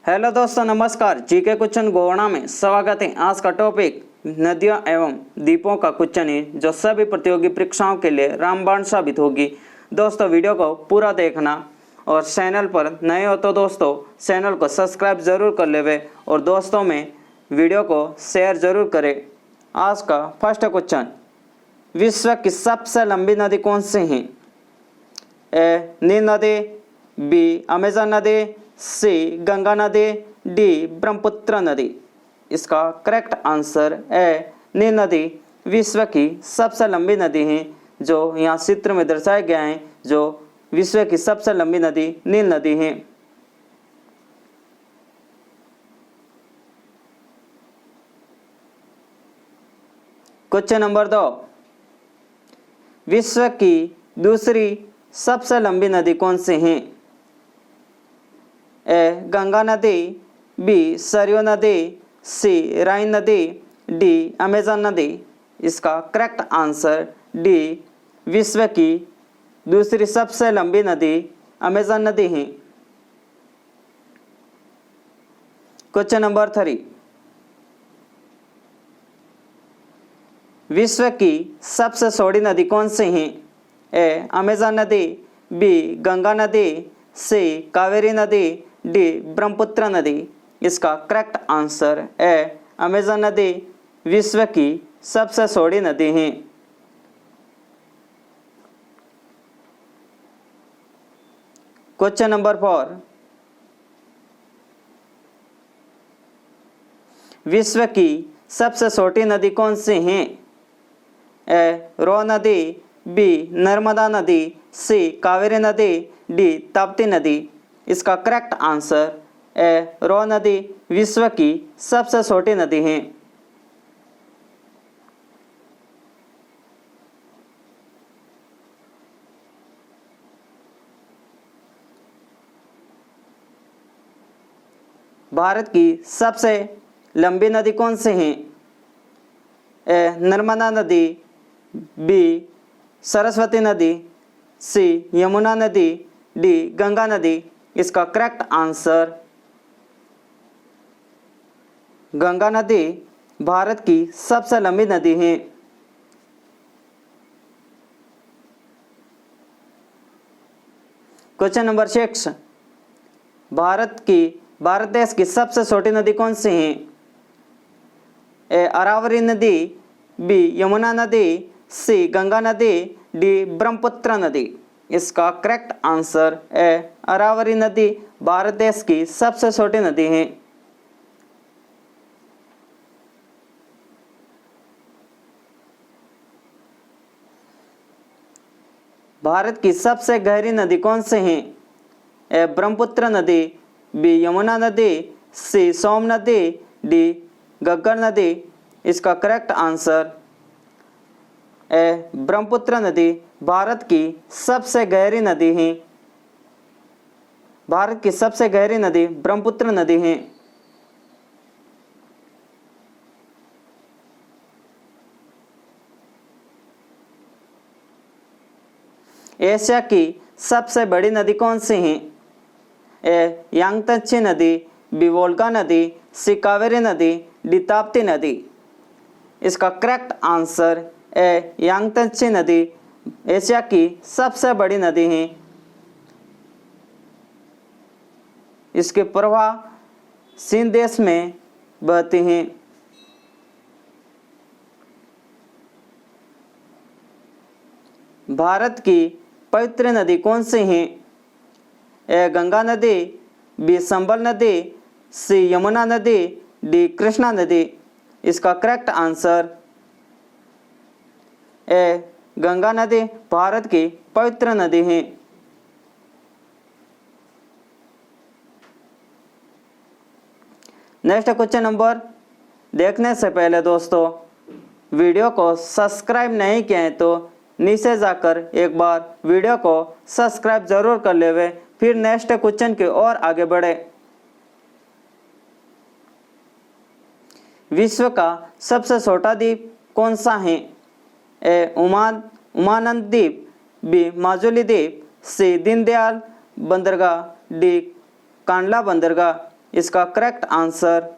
Hello दोस्तों, नमस्कार। GK question गोवाना में स्वागत है। आज का टॉपिक नदियों एवं द्वीपों का क्वेश्चन है, जो सभी प्रतियोगी परीक्षाओं के लिए रामबाण साबित होगी। दोस्तों, वीडियो को पूरा देखना और चैनल पर नए हो तो दोस्तों चैनल को सब्सक्राइब जरूर कर लेवे और दोस्तों में वीडियो को शेयर जरूर करें। आज का फर्स्ट क्वेश्चन, विश्व की सबसे लंबी नदी कौन सी है? ए नील नदी, बी अमेजन नदी, सी गंगा नदी, डी ब्रह्मपुत्र नदी। इसका करेक्ट आंसर है नील नदी विश्व की सबसे लंबी नदी है, जो यहाँ चित्र में दर्शाया गया है। जो विश्व की सबसे लंबी नदी नील नदी है। क्वेश्चन नंबर 2, विश्व की दूसरी सबसे लंबी नदी कौन सी है? ए गंगा नदी, बी सरयू नदी, सी राइन नदी, डी अमेजन नदी। इसका करेक्ट आंसर डी विश्व की दूसरी सबसे लंबी नदी अमेजन नदी है। क्वेश्चन नंबर 3, विश्व की सबसे चौड़ी नदी कौन सी है? ए अमेजन नदी, बी गंगा नदी, सी कावेरी नदी, डी ब्रह्मपुत्र नदी। इसका करेक्ट आंसर है अमेजन नदी विश्व की सबसे चौड़ी नदी है। क्वेश्चन नंबर 4, विश्व की सबसे छोटी नदी कौन सी है? ए रो नदी, बी नर्मदा नदी, सी कावेरी नदी, डी ताप्ती नदी। इसका करेक्ट आंसर है रो नदी विश्व की सबसे छोटी नदी है। भारत की सबसे लंबी नदी कौन सी है? ए नर्मदा नदी, बी सरस्वती नदी, सी यमुना नदी, डी गंगा नदी। इसका करेक्ट आंसर गंगा नदी भारत की सबसे लंबी नदी है। क्वेश्चन नंबर 6, भारत देश की सबसे छोटी नदी कौन सी है? ए अरावली नदी, बी यमुना नदी, सी गंगा नदी, डी ब्रह्मपुत्र नदी। इसका करेक्ट आंसर है अरावली नदी भारत देश की सबसे छोटी नदी है। भारत की सबसे गहरी नदी कौन सी है? ए ब्रह्मपुत्र नदी, बी यमुना नदी, सी सोम नदी, डी घग्गर नदी। इसका करेक्ट आंसर ए ब्रह्मपुत्र नदी भारत की सबसे गहरी नदी है। भारत की सबसे गहरी नदी ब्रह्मपुत्र नदी है। एशिया की सबसे बड़ी नदी कौन सी है? ए यांगत्से नदी, बी वोल्गा नदी, सी कावेरी नदी, डी ताप्ती नदी। इसका करेक्ट आंसर ए यांगत्से नदी एशिया की सबसे बड़ी नदी है। इसके प्रवाह चीन देश में बहती हैं। भारत की पवित्र नदी कौन सी है? ए गंगा नदी, बी संबल नदी, सी यमुना नदी, डी कृष्णा नदी। इसका करेक्ट आंसर ए गंगा नदी भारत की पवित्र नदी है। नेक्स्ट क्वेश्चन नंबर देखने से पहले दोस्तों वीडियो को सब्सक्राइब नहीं किए हैं तो नीचे जाकर एक बार वीडियो को सब्सक्राइब जरूर कर लेवे, फिर नेक्स्ट क्वेश्चन की ओर आगे बढ़े। विश्व का सबसे छोटा द्वीप कौन सा है? ए उमानंद द्वीप, बी माजुली द्वीप, सी दीनदयाल बंदरगाह, डी कांडला बंदरगाह। इसका करेक्ट आंसर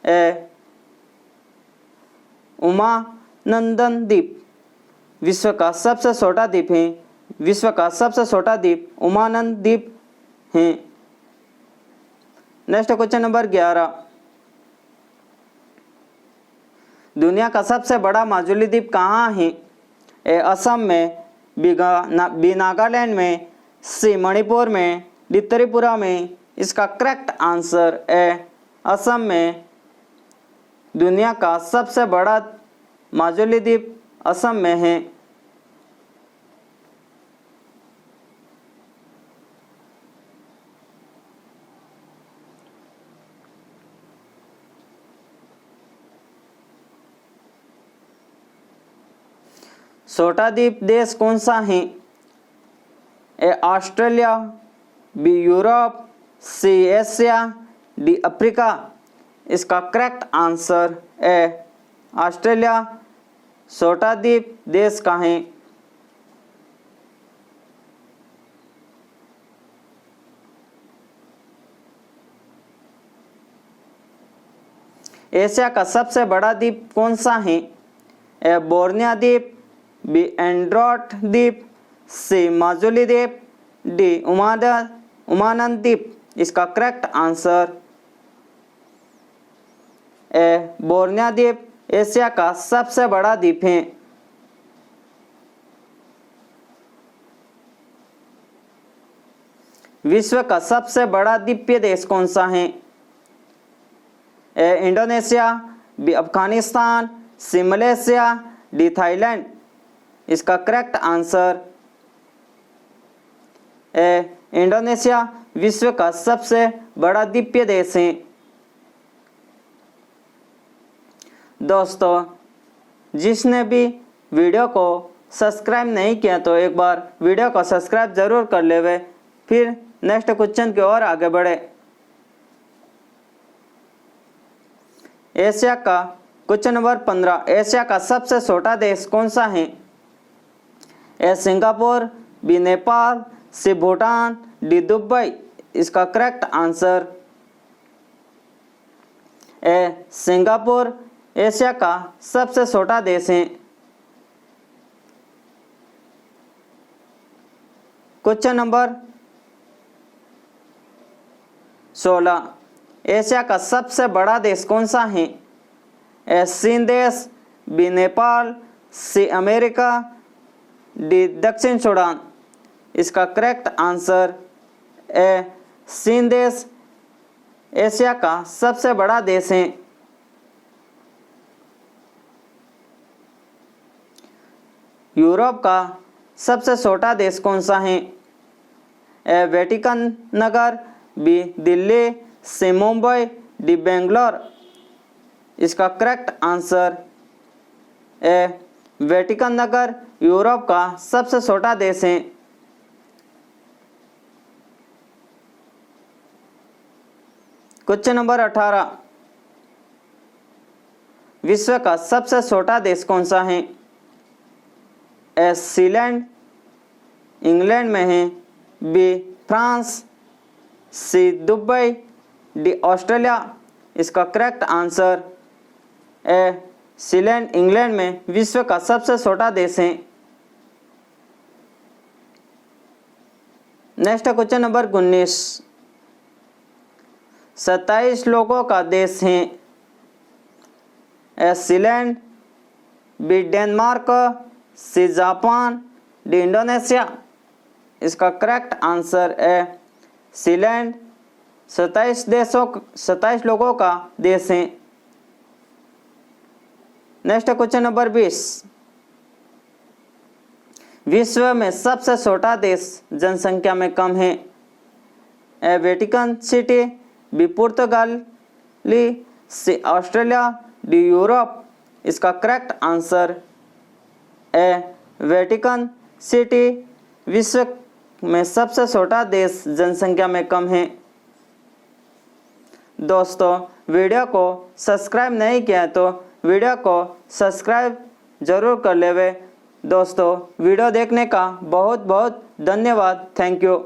ए उमानंदन द्वीप विश्व का सबसे छोटा द्वीप है। विश्व का सबसे छोटा द्वीप उमानंद द्वीप है। नेक्स्ट क्वेश्चन नंबर 11, दुनिया का सबसे बड़ा माजुली द्वीप कहाँ है? ए असम में, बी नागालैंड में, सी मणिपुर में, डी त्रिपुरा में। इसका करेक्ट आंसर ए असम में। दुनिया का सबसे बड़ा माजुली द्वीप असम में है। छोटा द्वीप देश कौन सा है? A Australia, B Europe, C Asia, D Africa. इसका करेक्ट आंसर ए ऑस्ट्रेलिया छोटा द्वीप देश का है। एशिया का सबसे बड़ा द्वीप कौन सा है? ए बोर्निया द्वीप, बी एंड्रोट द्वीप, सी माजुली द्वीप, डी उमानंद द्वीप। इसका करेक्ट आंसर ए बोर्निया द्वीप एशिया का सबसे बड़ा द्वीप है। विश्व का सबसे बड़ा द्वीपीय देश कौन सा है? ए इंडोनेशिया, बी अफगानिस्तान, सी मलेशिया, डी थाईलैंड। इसका करेक्ट आंसर ए इंडोनेशिया विश्व का सबसे बड़ा द्वीपीय देश है। दोस्तों, जिसने भी वीडियो को सब्सक्राइब नहीं किया तो एक बार वीडियो को सब्सक्राइब जरूर कर लेवे। फिर नेक्स्ट क्वेश्चन की ओर आगे बढ़े। एशिया का क्वेश्चन नंबर 15, एशिया का सबसे छोटा देश कौन सा है? ए सिंगापुर, बी नेपाल, सी भूटान, डी दुबई। इसका करेक्ट आंसर ए सिंगापुर एशिया का सबसे छोटा देश है। क्वेश्चन नंबर 16, एशिया का सबसे बड़ा देश कौन सा है? ए चीन देश, B Nepal, C America, D दक्षिण सूडान। इसका करेक्ट आंसर ए चीन देश एशिया का सबसे बड़ा देश है। यूरोप का सबसे छोटा देश कौन सा है? ए वेटिकन नगर, बी दिल्ली, सी मुंबई, डी बेंगलोर। इसका करेक्ट आंसर ए वेटिकन नगर यूरोप का सबसे छोटा देश है। क्वेश्चन नंबर 18, विश्व का सबसे छोटा देश कौन सा है? ए सीलैंड इंग्लैंड में है, बी फ्रांस, सी दुबई, डी ऑस्ट्रेलिया। इसका करेक्ट आंसर ए सीलैंड इंग्लैंड में विश्व का सबसे छोटा देश है। नेक्स्ट क्वेश्चन नंबर 19, 27 लोगों का देश है। A Sealand, B Denmark, C Japan, D Indonesia. इसका करेक्ट आंसर है सीलैंड 27 लोगों का देश है। नेक्स्ट क्वेश्चन नंबर 20, विश्व में सबसे छोटा देश जनसंख्या में कम है। ए वेटिकन सिटी, बी पुर्तगाली, सी ऑस्ट्रेलिया, डी यूरोप। इसका करेक्ट आंसर ए वेटिकन सिटी विश्व में सबसे छोटा देश जनसंख्या में कम है। दोस्तों, वीडियो को सब्सक्राइब नहीं किया तो वीडियो को सब्सक्राइब जरूर कर लेवे। दोस्तों, वीडियो देखने का बहुत बहुत धन्यवाद। Thank you.